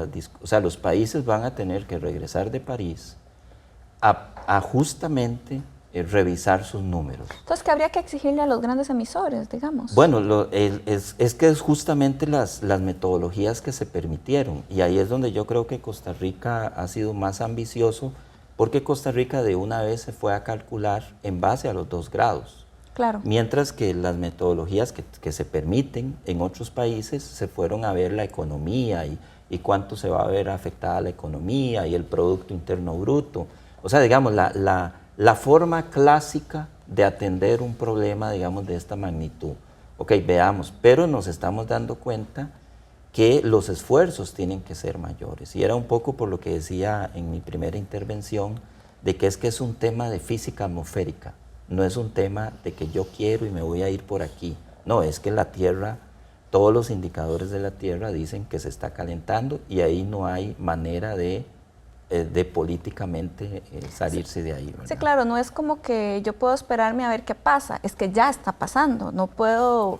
S7: los países van a tener que regresar de París a justamente revisar sus números.
S5: Entonces, ¿qué habría que exigirle a los grandes emisores, digamos?
S7: Bueno, es que es justamente las metodologías que se permitieron, y ahí es donde yo creo que Costa Rica ha sido más ambicioso, porque Costa Rica de una vez se fue a calcular en base a los 2 grados.
S5: Claro.
S7: Mientras que las metodologías que se permiten en otros países se fueron a ver la economía y cuánto se va a ver afectada la economía y el Producto Interno Bruto. O sea, digamos, la forma clásica de atender un problema, digamos, de esta magnitud. Ok, veamos, pero nos estamos dando cuenta que los esfuerzos tienen que ser mayores. Y era un poco por lo que decía en mi primera intervención, de que es un tema de física atmosférica, no es un tema de que yo quiero y me voy a ir por aquí. No, es que la Tierra, todos los indicadores de la Tierra dicen que se está calentando y ahí no hay manera de políticamente salirse de ahí, ¿verdad?
S5: Sí, claro, no es como que yo puedo esperarme a ver qué pasa, es que ya está pasando, no puedo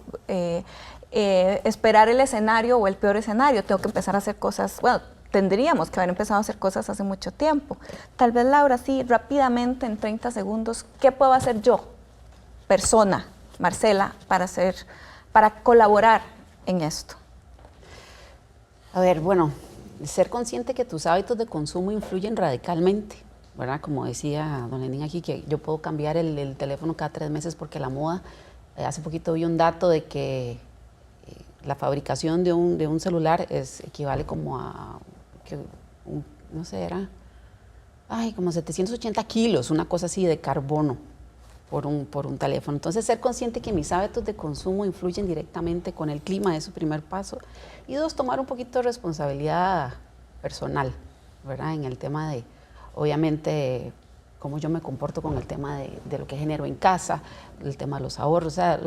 S5: esperar el escenario o el peor escenario, tengo que empezar a hacer cosas, bueno, tendríamos que haber empezado a hacer cosas hace mucho tiempo. Tal vez, Laura, sí, rápidamente, en 30 segundos, ¿qué puedo hacer yo, persona, Marcela, para colaborar en esto?
S6: A ver, bueno, ser consciente que tus hábitos de consumo influyen radicalmente, ¿verdad? Como decía don Lenín aquí, que yo puedo cambiar el teléfono cada 3 meses porque la moda, hace poquito vi un dato de que la fabricación de un celular equivale como a, no sé, era, como 780 kilos, una cosa así de carbono por un teléfono. Entonces, ser consciente que mis hábitos de consumo influyen directamente con el clima es su primer paso. Y 2, tomar un poquito de responsabilidad personal, ¿verdad? En el tema de, obviamente, cómo yo me comporto con el tema de lo que genero en casa, el tema de los ahorros, o sea,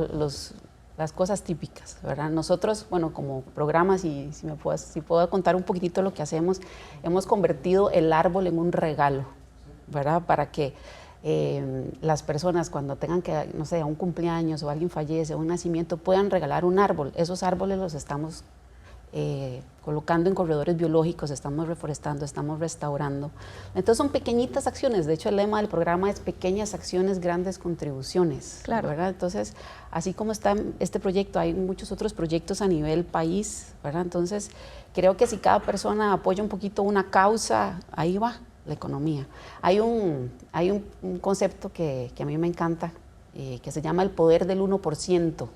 S6: las cosas típicas, ¿verdad? Nosotros, bueno, como programas, y si puedo contar un poquitito lo que hacemos, hemos convertido el árbol en un regalo, ¿verdad? Para que las personas cuando tengan que, no sé, un cumpleaños o alguien fallece o un nacimiento, puedan regalar un árbol. Esos árboles los estamos colocando en corredores biológicos, estamos reforestando, estamos restaurando. Entonces son pequeñitas acciones, de hecho el lema del programa es pequeñas acciones, grandes contribuciones,
S5: claro,
S6: ¿verdad? Entonces, así como está este proyecto, hay muchos otros proyectos a nivel país, ¿verdad? Entonces, creo que si cada persona apoya un poquito una causa, ahí va la economía. Hay un concepto que a mí me encanta, que se llama el poder del 1%,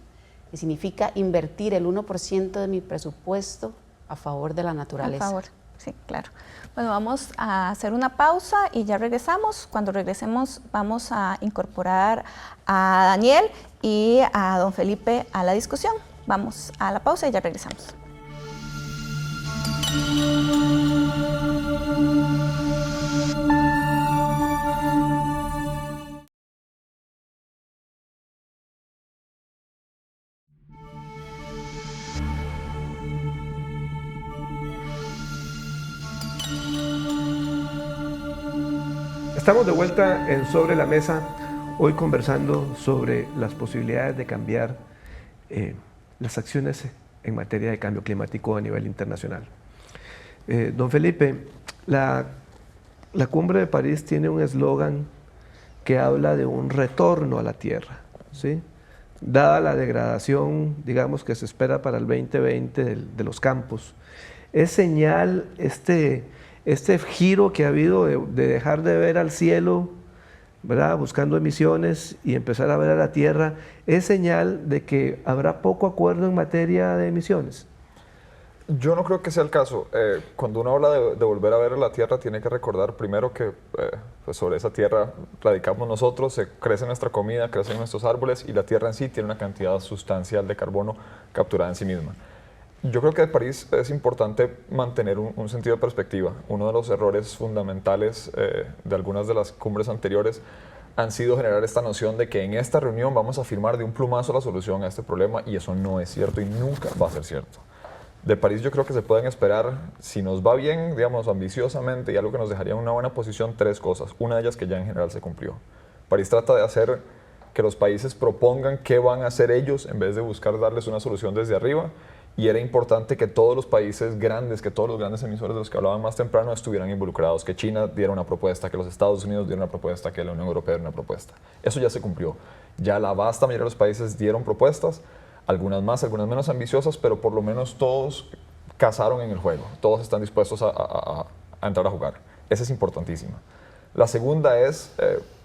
S6: que significa invertir el 1% de mi presupuesto a favor de la naturaleza.
S5: A favor, sí, claro. Bueno, vamos a hacer una pausa y ya regresamos. Cuando regresemos vamos a incorporar a Daniel y a don Felipe a la discusión. Vamos a la pausa y ya regresamos.
S3: Estamos de vuelta en Sobre la Mesa, hoy conversando sobre las posibilidades de cambiar las acciones en materia de cambio climático a nivel internacional. Don Felipe, la Cumbre de París tiene un eslogan que habla de un retorno a la Tierra, ¿sí? dada la degradación, digamos, que se espera para el 2020 de los campos. ¿Es señal este giro que ha habido de dejar de ver al cielo, ¿verdad?, buscando emisiones y empezar a ver a la Tierra, es señal de que habrá poco acuerdo en materia de emisiones?
S4: Yo no creo que sea el caso. Cuando uno habla de volver a ver a la Tierra, tiene que recordar primero que pues sobre esa Tierra radicamos nosotros, se crece nuestra comida, crecen nuestros árboles y la Tierra en sí tiene una cantidad sustancial de carbono capturada en sí misma. Yo creo que de París es importante mantener un sentido de perspectiva. Uno de los errores fundamentales de algunas de las cumbres anteriores han sido generar esta noción de que en esta reunión vamos a firmar de un plumazo la solución a este problema, y eso no es cierto y nunca va a ser cierto. De París yo creo que se pueden esperar, si nos va bien, digamos, ambiciosamente, y algo que nos dejaría en una buena posición, 3 cosas. Una de ellas que ya en general se cumplió. París trata de hacer que los países propongan qué van a hacer ellos en vez de buscar darles una solución desde arriba, y era importante que todos los países grandes, que todos los grandes emisores de los que hablaban más temprano estuvieran involucrados, que China diera una propuesta, que los Estados Unidos dieran una propuesta, que la Unión Europea diera una propuesta. Eso ya se cumplió. Ya la vasta mayoría de los países dieron propuestas, algunas más, algunas menos ambiciosas, pero por lo menos todos casaron en el juego, todos están dispuestos a entrar a jugar. Esa es importantísima. La segunda es,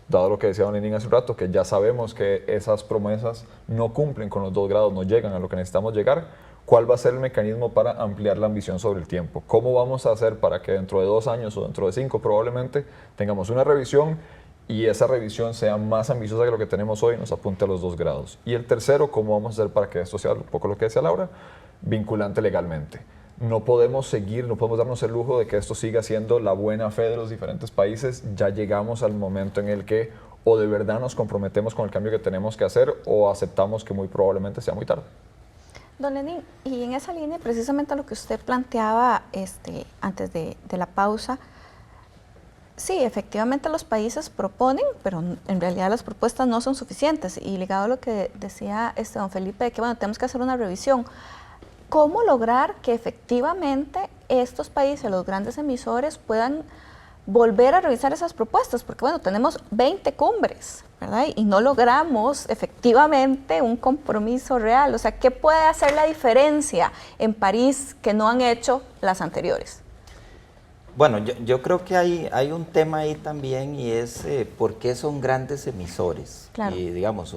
S4: dado lo que decía don Lenín hace un rato, que ya sabemos que esas promesas no cumplen con los 2 grados, no llegan a lo que necesitamos llegar. ¿Cuál va a ser el mecanismo para ampliar la ambición sobre el tiempo? ¿Cómo vamos a hacer para que dentro de 2 años o dentro de 5 probablemente tengamos una revisión y esa revisión sea más ambiciosa que lo que tenemos hoy, nos apunte a los 2 grados? Y el tercero, ¿cómo vamos a hacer para que esto sea un poco lo que decía Laura, vinculante legalmente? No podemos seguir, no podemos darnos el lujo de que esto siga siendo la buena fe de los diferentes países. Ya llegamos al momento en el que o de verdad nos comprometemos con el cambio que tenemos que hacer o aceptamos que muy probablemente sea muy tarde.
S5: Don Lenín, y en esa línea, precisamente lo que usted planteaba antes de la pausa, sí, efectivamente los países proponen, pero en realidad las propuestas no son suficientes. Y ligado a lo que decía don Felipe, de que bueno, tenemos que hacer una revisión. ¿Cómo lograr que efectivamente estos países, los grandes emisores, puedan volver a revisar esas propuestas? Porque bueno, tenemos 20 cumbres, ¿verdad? Y no logramos efectivamente un compromiso real. O sea, ¿qué puede hacer la diferencia en París que no han hecho las anteriores?
S7: Bueno, yo creo que hay un tema ahí también, y es por qué son grandes emisores.
S5: Claro.
S7: Y digamos,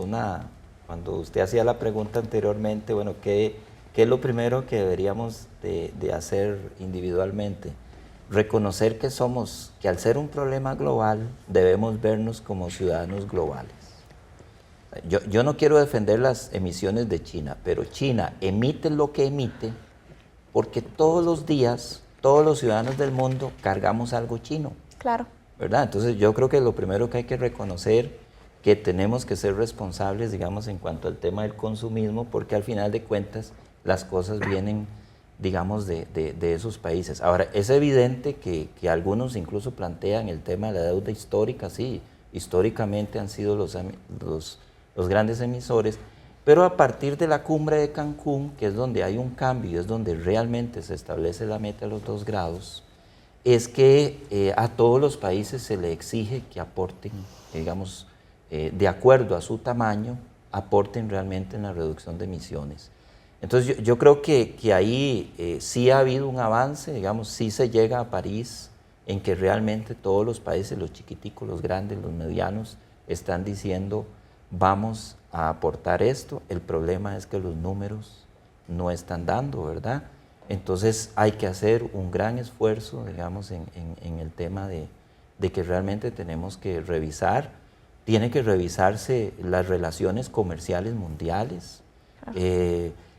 S7: cuando usted hacía la pregunta anteriormente, bueno, ¿qué es lo primero que deberíamos de hacer individualmente? Reconocer que al ser un problema global debemos vernos como ciudadanos globales. Yo no quiero defender las emisiones de China, pero China emite lo que emite porque todos los días todos los ciudadanos del mundo cargamos algo chino.
S5: Claro.
S7: ¿Verdad? Entonces yo creo que lo primero que hay que reconocer que tenemos que ser responsables, digamos, en cuanto al tema del consumismo, porque al final de cuentas las cosas vienen, digamos, de esos países. Ahora, es evidente que algunos incluso plantean el tema de la deuda histórica. Sí, históricamente han sido los grandes emisores, pero a partir de la cumbre de Cancún, que es donde hay un cambio, es donde realmente se establece la meta de los 2 grados, es que a todos los países se le exige que aporten, digamos, de acuerdo a su tamaño, aporten realmente en la reducción de emisiones. Entonces yo creo que ahí sí ha habido un avance, digamos, sí se llega a París, en que realmente todos los países, los chiquiticos, los grandes, los medianos, están diciendo vamos a aportar esto. El problema es que los números no están dando, ¿verdad? Entonces hay que hacer un gran esfuerzo, digamos, en el tema de que realmente tenemos que revisar, tiene que revisarse las relaciones comerciales mundiales.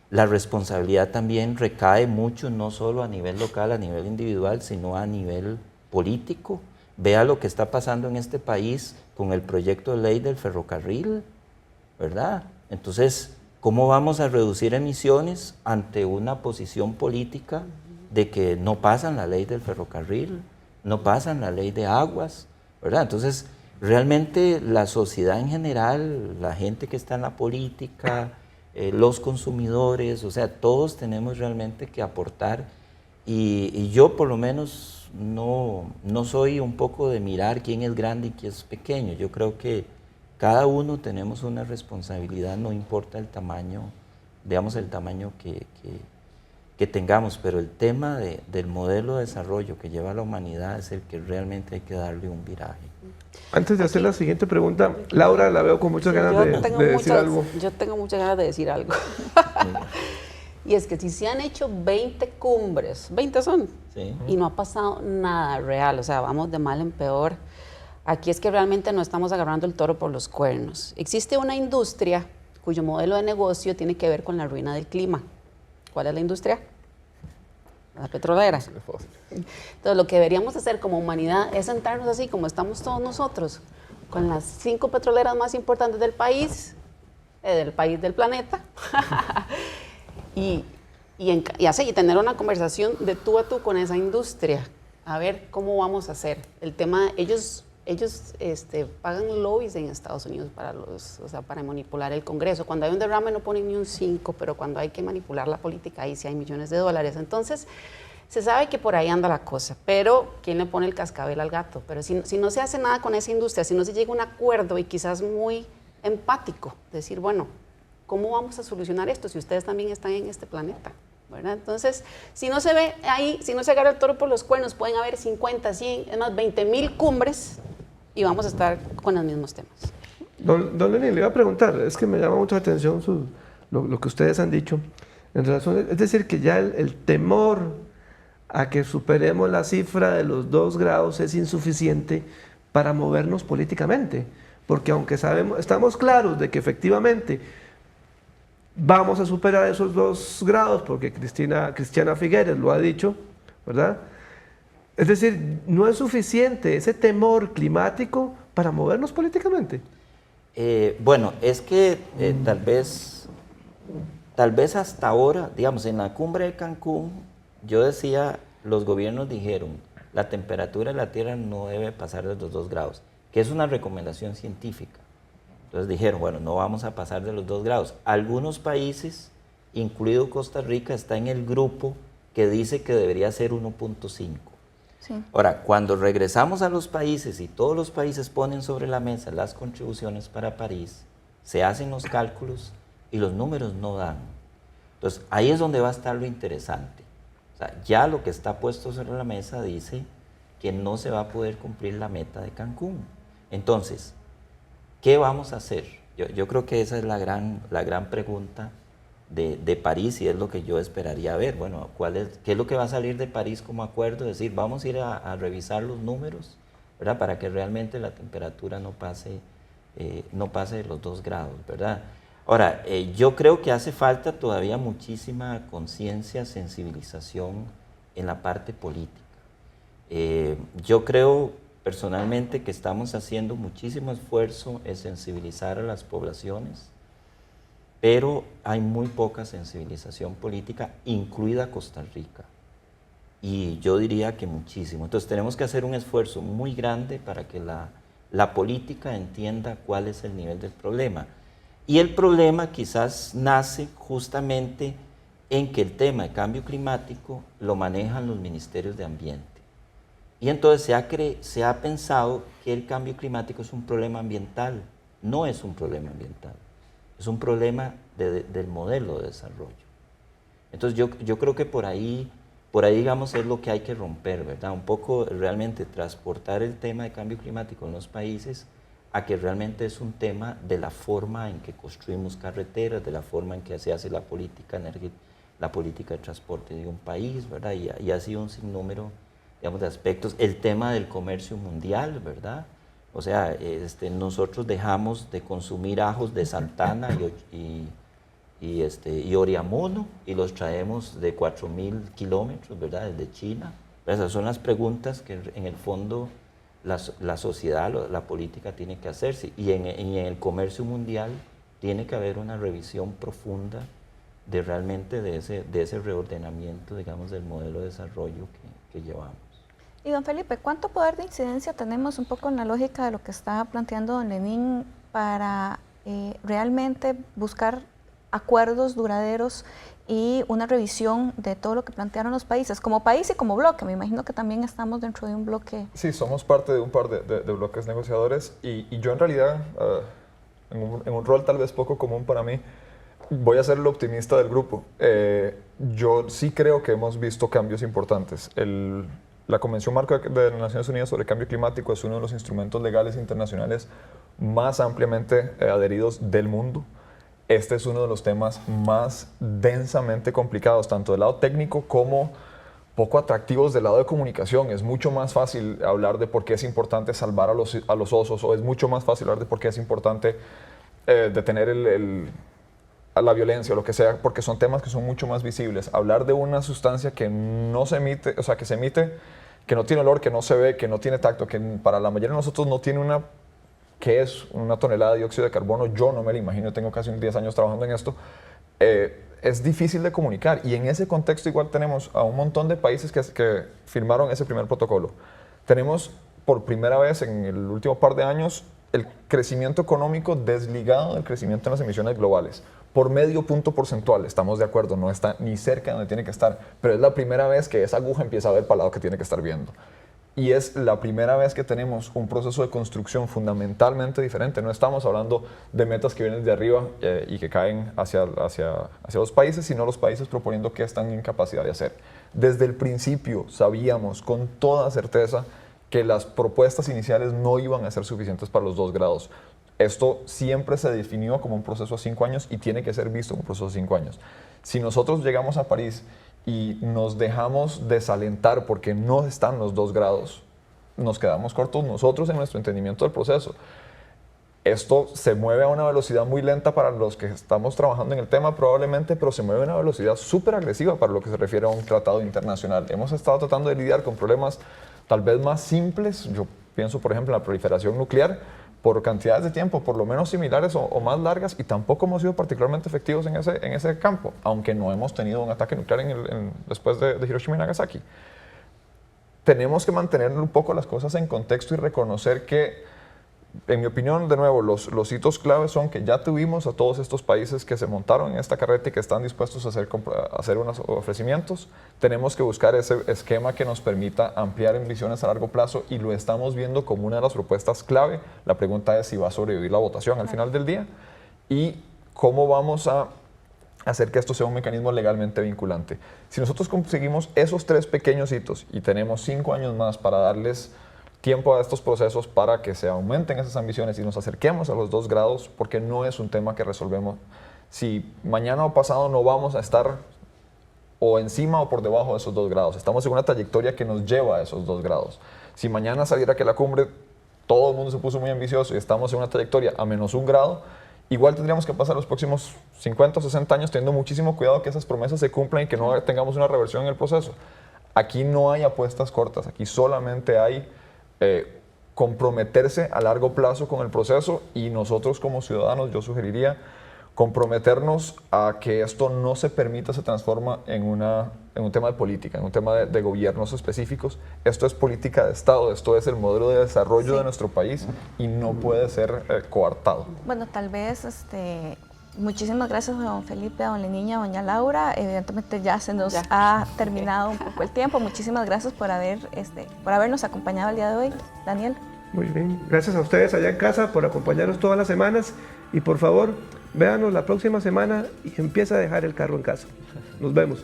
S7: La responsabilidad también recae mucho, no solo a nivel local, a nivel individual, sino a nivel político. Vea lo que está pasando en este país con el proyecto de ley del ferrocarril, ¿verdad? Entonces, ¿cómo vamos a reducir emisiones ante una posición política de que no pasan la ley del ferrocarril, no pasan la ley de aguas, ¿verdad? Entonces, realmente la sociedad en general, la gente que está en la política, los consumidores, o sea, todos tenemos realmente que aportar, y yo por lo menos no soy un poco de mirar quién es grande y quién es pequeño. Yo creo que Cada uno tenemos una responsabilidad, no importa el tamaño, digamos el tamaño que tengamos, pero el tema del modelo de desarrollo que lleva a la humanidad es el que realmente hay que darle un viraje.
S3: Antes de hacer la siguiente pregunta, Laura, la veo con muchas ganas de decir algo.
S6: Yo tengo muchas ganas de decir algo. Y es que si se han hecho 20 cumbres, 20 son, sí, y no ha pasado nada real, o sea, vamos de mal en peor. Aquí es que realmente no estamos agarrando el toro por los cuernos. Existe una industria cuyo modelo de negocio tiene que ver con la ruina del clima. ¿Cuál es la industria? La petrolera. Entonces, lo que deberíamos hacer como humanidad es sentarnos así, como estamos todos nosotros, con las 5 petroleras más importantes del país del planeta, y tener una conversación de tú a tú con esa industria, a ver cómo vamos a hacer. El tema, ellos pagan lobbies en Estados Unidos para manipular el Congreso. Cuando hay un derrame no ponen ni un 5, pero cuando hay que manipular la política, ahí sí hay millones de dólares. Entonces, se sabe que por ahí anda la cosa, pero ¿quién le pone el cascabel al gato? Pero si no se hace nada con esa industria, si no se llega a un acuerdo y quizás muy empático, decir, bueno, ¿cómo vamos a solucionar esto si ustedes también están en este planeta? ¿Verdad? Entonces, si no se ve ahí, si no se agarra el toro por los cuernos, pueden haber 50, 100, es más, 20,000 cumbres y vamos a estar con los mismos temas.
S3: Don Lenín, le iba a preguntar, es que me llama mucho la atención lo que ustedes han dicho, en relación, es decir, que ya el temor a que superemos la cifra de los 2 grados es insuficiente para movernos políticamente, porque aunque estamos claros de que efectivamente vamos a superar esos 2 grados, porque Cristiana Figueres lo ha dicho, ¿verdad? Es decir, no es suficiente ese temor climático para movernos políticamente.
S7: Bueno, es que tal vez hasta ahora, digamos, en la cumbre de Cancún, yo decía, los gobiernos dijeron, la temperatura de la Tierra no debe pasar de los 2 grados, que es una recomendación científica. Entonces dijeron, bueno, no vamos a pasar de los 2 grados. Algunos países, incluido Costa Rica, está en el grupo que dice que debería ser 1.5. Sí. Ahora, cuando regresamos a los países y todos los países ponen sobre la mesa las contribuciones para París, se hacen los cálculos y los números no dan. Entonces, ahí es donde va a estar lo interesante. O sea, ya lo que está puesto sobre la mesa dice que no se va a poder cumplir la meta de Cancún. Entonces, ¿qué vamos a hacer? Yo creo que esa es la gran pregunta de París y es lo que yo esperaría ver. Bueno, ¿qué es lo que va a salir de París como acuerdo? Es decir, vamos a ir a revisar los números, ¿verdad? Para que realmente la temperatura no pase de los 2 grados, ¿verdad? Ahora, yo creo que hace falta todavía muchísima conciencia, sensibilización en la parte política. Yo creo personalmente que estamos haciendo muchísimo esfuerzo en sensibilizar a las poblaciones, pero hay muy poca sensibilización política, incluida Costa Rica. Y yo diría que muchísimo. Entonces tenemos que hacer un esfuerzo muy grande para que la política entienda cuál es el nivel del problema. Y el problema quizás nace justamente en que el tema de cambio climático lo manejan los ministerios de ambiente. Y entonces se ha pensado que el cambio climático es un problema ambiental. No es un problema ambiental, es un problema del modelo de desarrollo. Entonces yo creo que por ahí digamos es lo que hay que romper, ¿verdad? Un poco realmente transportar el tema de cambio climático en los países a que realmente es un tema de la forma en que construimos carreteras, de la forma en que se hace la política de transporte de un país, ¿verdad? Y ha sido un sinnúmero, digamos, de aspectos. El tema del comercio mundial, ¿verdad? O sea, nosotros dejamos de consumir ajos de Santana y Oriamuno y los traemos de 4,000 kilómetros, ¿verdad? Desde China. Esas son las preguntas que en el fondo la sociedad, la política tiene que hacerse. Y en el comercio mundial tiene que haber una revisión profunda de realmente de ese reordenamiento, digamos, del modelo de desarrollo que llevamos.
S5: Y don Felipe, ¿cuánto poder de incidencia tenemos un poco en la lógica de lo que está planteando don Lenín para realmente buscar acuerdos duraderos y una revisión de todo lo que plantearon los países, como país y como bloque? Me imagino que también estamos dentro de un bloque.
S4: Sí, somos parte de un par de bloques negociadores y yo en realidad en un rol tal vez poco común para mí, voy a ser el optimista del grupo. Yo sí creo que hemos visto cambios importantes. La Convención Marco de las Naciones Unidas sobre el Cambio Climático es uno de los instrumentos legales internacionales más ampliamente adheridos del mundo. Este es uno de los temas más densamente complicados, tanto del lado técnico como poco atractivos del lado de comunicación. Es mucho más fácil hablar de por qué es importante salvar a los osos, o es mucho más fácil hablar de por qué es importante detener a la violencia o lo que sea, porque son temas que son mucho más visibles. Hablar de una sustancia que no se emite, o sea, que se emite, que no tiene olor, que no se ve, que no tiene tacto, que para la mayoría de nosotros no tiene que es una tonelada de dióxido de carbono, yo no me lo imagino, tengo casi 10 años trabajando en esto, es difícil de comunicar, y en ese contexto igual tenemos a un montón de países que firmaron ese primer protocolo. Tenemos por primera vez en el último par de años el crecimiento económico desligado del crecimiento en las emisiones globales, por medio punto porcentual. Estamos de acuerdo, no está ni cerca de donde tiene que estar, pero es la primera vez que esa aguja empieza a ver para el lado que tiene que estar viendo. Y es la primera vez que tenemos un proceso de construcción fundamentalmente diferente. No estamos hablando de metas que vienen de arriba y que caen hacia los países, sino los países proponiendo qué están en capacidad de hacer. Desde el principio sabíamos con toda certeza que las propuestas iniciales no iban a ser suficientes para los 2 grados. Esto siempre se definió como un proceso a 5 años y tiene que ser visto como un proceso a 5 años. Si nosotros llegamos a París y nos dejamos desalentar porque no están los 2 grados, nos quedamos cortos nosotros en nuestro entendimiento del proceso. Esto se mueve a una velocidad muy lenta para los que estamos trabajando en el tema probablemente, pero se mueve a una velocidad súper agresiva para lo que se refiere a un tratado internacional. Hemos estado tratando de lidiar con problemas tal vez más simples. Yo pienso, por ejemplo, en la proliferación nuclear, por cantidades de tiempo por lo menos similares o más largas, y tampoco hemos sido particularmente efectivos en ese campo, aunque no hemos tenido un ataque nuclear después de Hiroshima y Nagasaki. Tenemos que mantener un poco las cosas en contexto y reconocer que, en mi opinión, de nuevo, los hitos claves son que ya tuvimos a todos estos países que se montaron en esta carreta y que están dispuestos a hacer unos ofrecimientos. Tenemos que buscar ese esquema que nos permita ampliar ambiciones a largo plazo, y lo estamos viendo como una de las propuestas clave. La pregunta es si va a sobrevivir la votación al final del día y cómo vamos a hacer que esto sea un mecanismo legalmente vinculante. Si nosotros conseguimos esos 3 pequeños hitos y tenemos 5 años más para darles tiempo a estos procesos para que se aumenten esas ambiciones y nos acerquemos a los 2 grados, porque no es un tema que resolvemos. Si mañana o pasado no vamos a estar o encima o por debajo de esos 2 grados. Estamos en una trayectoria que nos lleva a esos 2 grados. Si mañana saliera que la cumbre, todo el mundo se puso muy ambicioso y estamos en una trayectoria a -1 grado, igual tendríamos que pasar los próximos 50 o 60 años teniendo muchísimo cuidado que esas promesas se cumplan y que no tengamos una reversión en el proceso. Aquí no hay apuestas cortas, aquí solamente hay comprometerse a largo plazo con el proceso, y nosotros como ciudadanos, yo sugeriría comprometernos a que esto no se permita, se transforma en un tema de política, en un tema de gobiernos específicos. Esto es política de Estado, esto es el modelo de desarrollo de nuestro país y no puede ser coartado.
S5: Bueno, tal vez muchísimas gracias a don Felipe, a don Leniña, a doña Laura. Evidentemente ya se nos ha terminado un poco el tiempo. Muchísimas gracias por habernos acompañado el día de hoy. Daniel.
S3: Muy bien, gracias a ustedes allá en casa por acompañarnos todas las semanas, y por favor, véanos la próxima semana y empieza a dejar el carro en casa. Nos vemos.